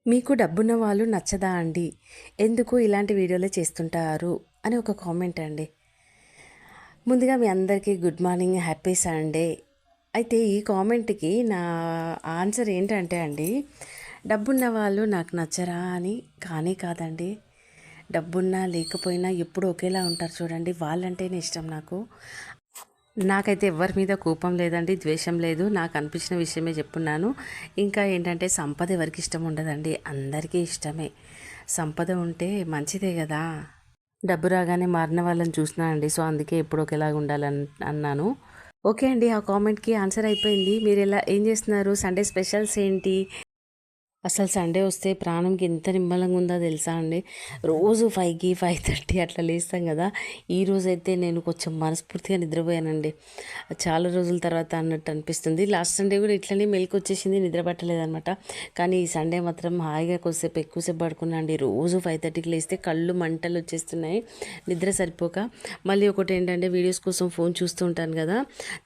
మీకు డబ్బున్న వాళ్ళు నచ్చదా అండి? ఎందుకు ఇలాంటి వీడియోలే చేస్తుంటారు అని ఒక కామెంట్ అండి. ముందుగా మీ అందరికీ గుడ్ మార్నింగ్, హ్యాపీ సండే. అయితే ఈ కామెంట్‌కి నా ఆన్సర్ ఏంటంటే అండి, డబ్బున్న వాళ్ళు నాకు నచ్చరా అని కానే కాదండి. డబ్బున్నా లేకపోయినా ఎప్పుడూ ఒకేలా ఉంటారు చూడండి, వాళ్ళంటేనే ఇష్టం నాకు. నాకైతే ఎవ్వరి మీద కోపం లేదండి, ద్వేషం లేదు. నాకు అనిపించిన విషయమే చెప్పున్నాను. ఇంకా ఏంటంటే సంపద ఎవరికి ఇష్టం ఉండదండి, అందరికీ ఇష్టమే. సంపద ఉంటే మంచిదే కదా. డబ్బు రాగానే మారిన వాళ్ళని చూసినా అండి, సో అందుకే ఎప్పుడు ఒకేలాగా ఉండాలని అన్నాను. ఓకే అండి, ఆ కామెంట్కి ఆన్సర్ అయిపోయింది. మీరు ఏం చేస్తున్నారు? సండే స్పెషల్స్ ఏంటి? అసలు సండే వస్తే ప్రాణంకి ఎంత నిమ్మలంగా ఉందో తెలుసా అండి. రోజు 5కి 5:30 అట్లా లేస్తాం కదా. ఈరోజైతే నేను కొంచెం మనస్ఫూర్తిగా నిద్రపోయానండి. చాలా రోజుల తర్వాత అన్నట్టు అనిపిస్తుంది. లాస్ట్ సండే కూడా ఇట్లనే మెలకు వచ్చేసింది, నిద్ర పట్టలేదనమాట. కానీ ఈ సండే మాత్రం హాయిగా కొద్దిసేపు ఎక్కువసేపు పడుకున్నా అండి. రోజు 5:30కి లేస్తే కళ్ళు మంటలు వచ్చేస్తున్నాయి, నిద్ర సరిపోక. మళ్ళీ ఒకటి ఏంటంటే వీడియోస్ కోసం ఫోన్ చూస్తూ ఉంటాను కదా,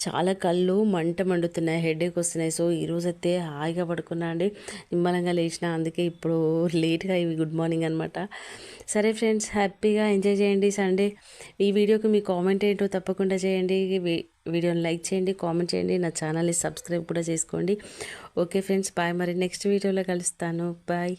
చాలా కళ్ళు మండుతున్నాయి, హెడేక్ వస్తున్నాయి. సో ఈరోజైతే హాయిగా పడుకున్నా అండి, నిమ్మలంగా లేచిన. అందుకే ఇప్పుడు లేట్గా ఇవి గుడ్ మార్నింగ్ అనమాట. సరే ఫ్రెండ్స్, హ్యాపీగా ఎంజాయ్ చేయండి సండే. ఈ వీడియోకి మీ కామెంట్ ఏంటో తప్పకుండా చేయండి. వీడియోని లైక్ చేయండి, కామెంట్ చేయండి, నా ఛానల్ని సబ్స్క్రైబ్ కూడా చేసుకోండి. Okay friends, bye. మరి నెక్స్ట్ వీడియోలో కలుస్తాను. బాయ్.